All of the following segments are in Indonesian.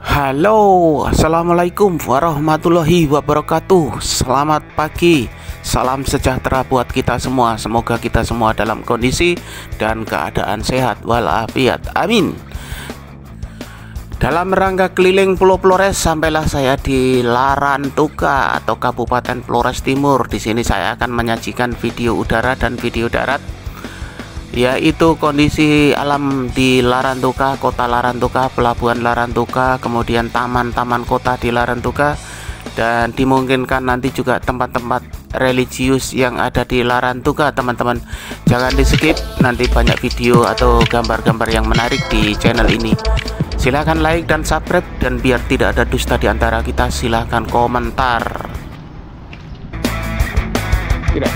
Halo, assalamualaikum warahmatullahi wabarakatuh. Selamat pagi, salam sejahtera buat kita semua. Semoga kita semua dalam kondisi dan keadaan sehat walafiat, amin. Dalam rangka keliling Pulau Flores, sampailah saya di Larantuka atau Kabupaten Flores Timur. Di sini saya akan menyajikan video udara dan video darat, yaitu kondisi alam di Larantuka, kota Larantuka, pelabuhan Larantuka, kemudian taman-taman kota di Larantuka, dan dimungkinkan nanti juga tempat-tempat religius yang ada di Larantuka. Teman-teman jangan di skip, nanti banyak video atau gambar-gambar yang menarik di channel ini. Silahkan like dan subscribe, dan biar tidak ada dusta di antara kita, silahkan komentar. Tidak.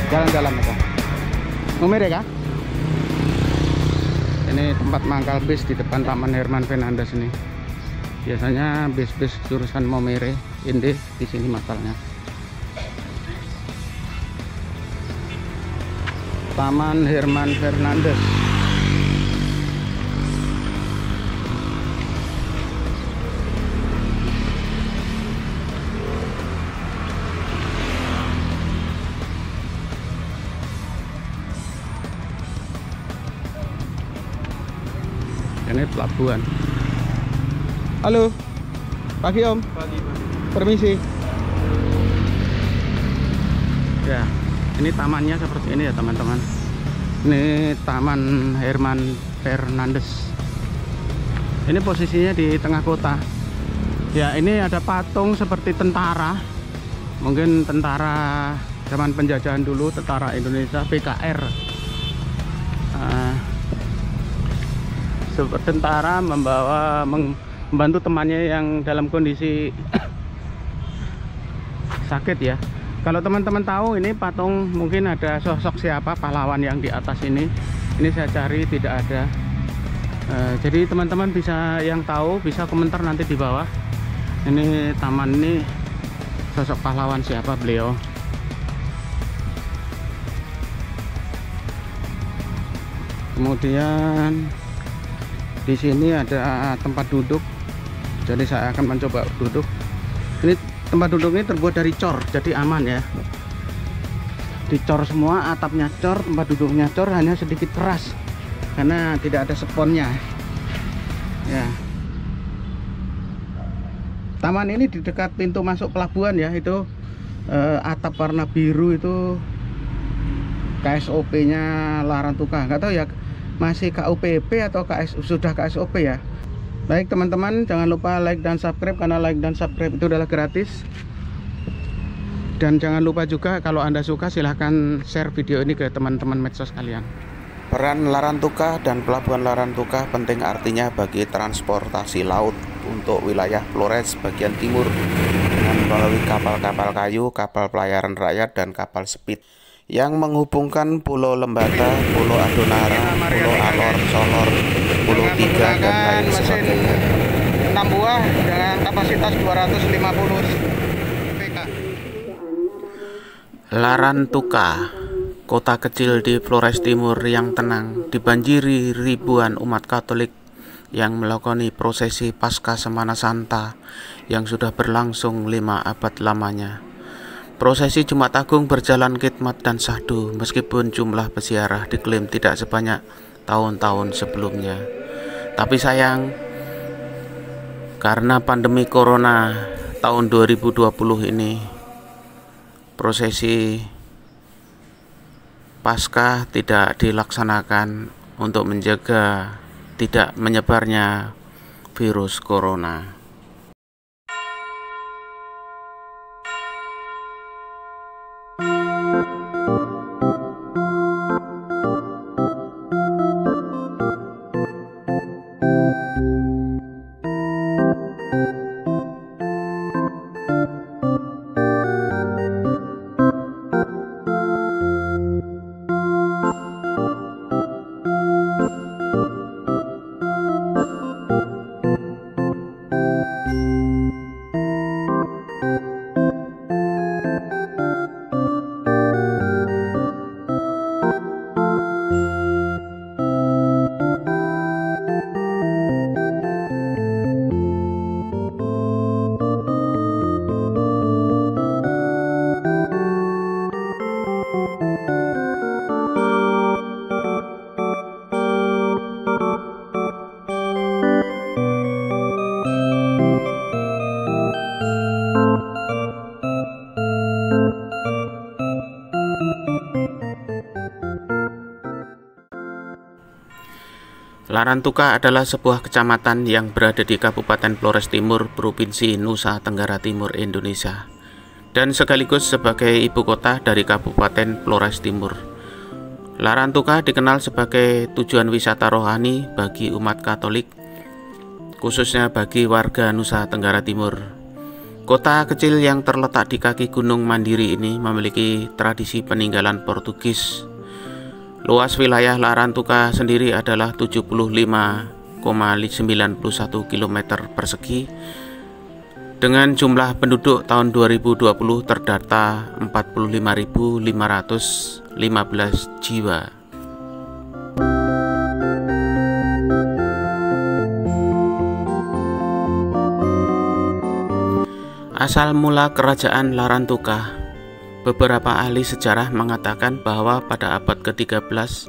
Jalan-jalan ya, Numere ya. Ini tempat mangkal bis di depan Taman Herman Fernandes ini. Biasanya bis-bis jurusan Momere, Inde di sini masalahnya. Taman Herman Fernandes. Ini pelabuhan. Halo, pagi Om. Pagi. Permisi. Ya, ini tamannya seperti ini ya teman-teman. Ini Taman Herman Fernandes. Ini posisinya di tengah kota. Ya, ini ada patung seperti tentara. Mungkin tentara zaman penjajahan dulu, tentara Indonesia, PKR. Tentara membantu temannya yang dalam kondisi sakit ya. Kalau teman-teman tahu ini patung, mungkin ada sosok siapa pahlawan yang di atas ini saya cari tidak ada. Jadi teman-teman bisa yang tahu bisa komentar nanti di bawah. Ini taman ini sosok pahlawan siapa beliau. Kemudian di sini ada tempat duduk, jadi saya akan mencoba duduk. Ini tempat duduk ini terbuat dari cor, jadi aman ya. Dicor semua, atapnya cor, tempat duduknya cor, hanya sedikit keras karena tidak ada sponnya. Ya. Taman ini di dekat pintu masuk pelabuhan ya, itu atap warna biru itu KSOP-nya Larantuka. Nggak tahu ya masih KUPP atau sudah KSOP ya. Baik teman-teman, jangan lupa like dan subscribe, karena like dan subscribe itu adalah gratis. Dan jangan lupa juga kalau Anda suka silahkan share video ini ke teman-teman medsos kalian. Peran Larantuka dan pelabuhan Larantuka penting artinya bagi transportasi laut untuk wilayah Flores bagian timur dengan melalui kapal-kapal kayu, kapal pelayaran rakyat, dan kapal speed yang menghubungkan Pulau Lembata, Pulau Adonara, Pulau Alor, Solor, Pulau Tiga, dan lain sebagainya. 6 buah dengan kapasitas 250 PK. Larantuka, kota kecil di Flores Timur yang tenang, dibanjiri ribuan umat Katolik yang melakoni prosesi Pasca Semana Santa yang sudah berlangsung 5 abad lamanya. Prosesi Jumat Agung berjalan khidmat dan syahdu, meskipun jumlah peziarah diklaim tidak sebanyak tahun-tahun sebelumnya. Tapi sayang, karena pandemi corona tahun 2020 ini, prosesi Paskah tidak dilaksanakan untuk menjaga tidak menyebarnya virus corona. Larantuka adalah sebuah kecamatan yang berada di Kabupaten Flores Timur, Provinsi Nusa Tenggara Timur, Indonesia, dan sekaligus sebagai ibu kota dari Kabupaten Flores Timur. Larantuka dikenal sebagai tujuan wisata rohani bagi umat Katolik, khususnya bagi warga Nusa Tenggara Timur. Kota kecil yang terletak di kaki Gunung Mandiri ini memiliki tradisi peninggalan Portugis. Luas wilayah Larantuka sendiri adalah 75,91 km persegi dengan jumlah penduduk tahun 2020 terdata 45.515 jiwa. Asal mula kerajaan Larantuka. Beberapa ahli sejarah mengatakan bahwa pada abad ke-13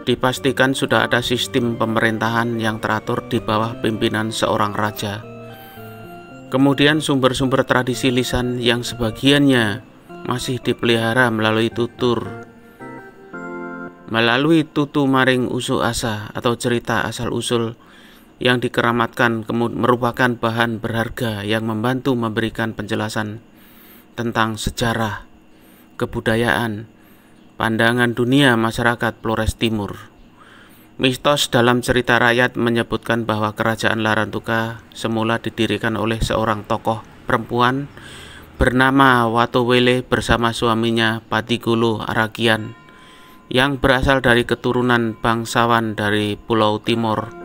dipastikan sudah ada sistem pemerintahan yang teratur di bawah pimpinan seorang raja. Kemudian sumber-sumber tradisi lisan yang sebagiannya masih dipelihara melalui tutu maring usu asa atau cerita asal-usul yang dikeramatkan merupakan bahan berharga yang membantu memberikan penjelasan tentang sejarah, kebudayaan, pandangan dunia masyarakat Flores Timur. Mistos dalam cerita rakyat menyebutkan bahwa kerajaan Larantuka semula didirikan oleh seorang tokoh perempuan bernama Watowele bersama suaminya Patigolo Arakian yang berasal dari keturunan bangsawan dari Pulau Timor.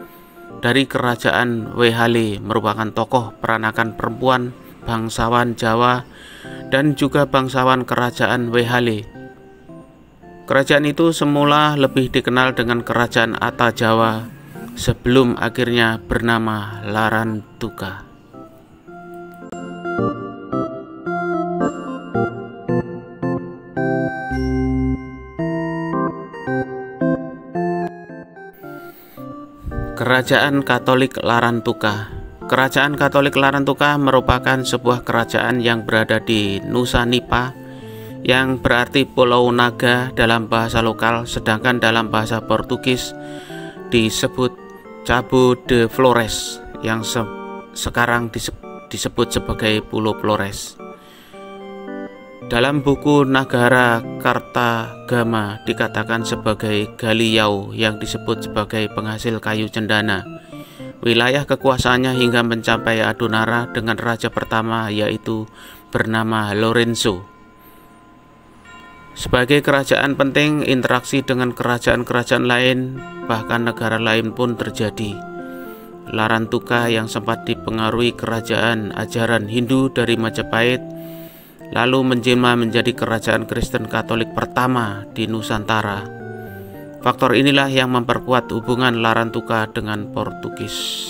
Dari kerajaan Wehale merupakan tokoh peranakan perempuan bangsawan Jawa dan juga bangsawan kerajaan Wehale. Kerajaan itu semula lebih dikenal dengan kerajaan Ata Jawa sebelum akhirnya bernama Larantuka. Kerajaan Katolik Larantuka. Kerajaan Katolik Larantuka merupakan sebuah kerajaan yang berada di Nusa Nipa, yang berarti Pulau Naga dalam bahasa lokal, sedangkan dalam bahasa Portugis disebut Cabo de Flores, yang sekarang disebut sebagai Pulau Flores. Dalam buku Nagara Kartagama dikatakan sebagai Galiau yang disebut sebagai penghasil kayu cendana. Wilayah kekuasaannya hingga mencapai Adunara dengan raja pertama yaitu bernama Lorenzo. Sebagai kerajaan penting, interaksi dengan kerajaan-kerajaan lain bahkan negara lain pun terjadi. Larantuka yang sempat dipengaruhi kerajaan ajaran Hindu dari Majapahit lalu menjelma menjadi kerajaan Kristen Katolik pertama di Nusantara. Faktor inilah yang memperkuat hubungan Larantuka dengan Portugis.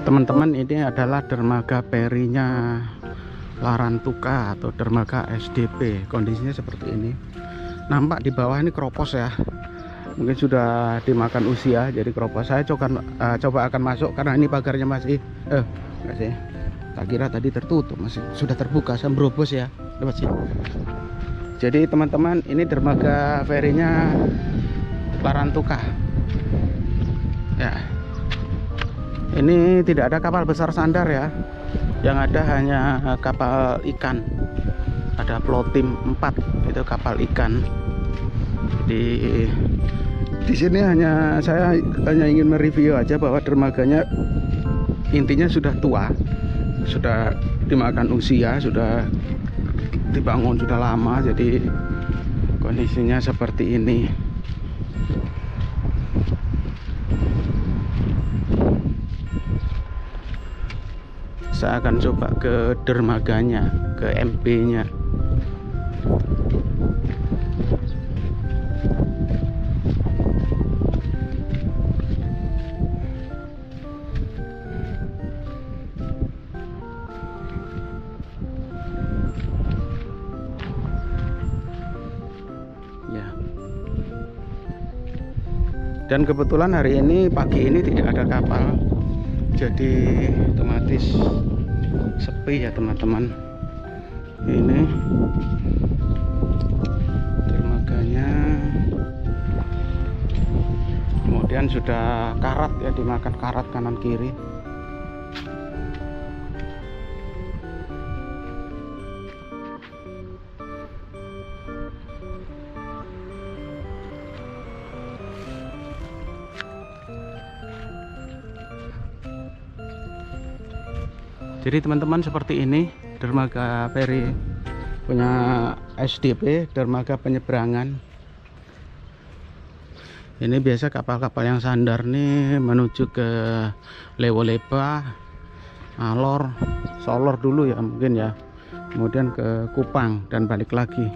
Teman-teman, ini adalah dermaga perinya Larantuka atau dermaga SDP. Kondisinya seperti ini. Nampak di bawah ini keropos ya. Mungkin sudah dimakan usia, jadi keropos. Saya coba akan masuk karena ini pagarnya masih masih. Tak kira tadi tertutup, masih sudah terbuka. Saya berobos ya. Lewat sini. Jadi teman-teman, ini dermaga ferinya Larantuka. Ya. Ini tidak ada kapal besar sandar ya. Yang ada hanya kapal ikan. Ada Flotim 4, itu kapal ikan. Di sini saya hanya ingin mereview aja bahwa dermaganya intinya sudah tua. Sudah dimakan usia, sudah dibangun sudah lama, jadi kondisinya seperti ini. Saya akan coba ke dermaganya, ke MP-nya. Ya. Dan kebetulan hari ini, pagi ini tidak ada kapal. Jadi otomatis sepi ya teman-teman. Ini dermaganya, kemudian sudah karat ya, dimakan karat kanan kiri. Jadi teman-teman, seperti ini dermaga feri punya SDP, dermaga penyeberangan. Ini biasa kapal-kapal yang sandar nih menuju ke Lewolepa, Alor, Solor dulu ya mungkin ya, kemudian ke Kupang dan balik lagi.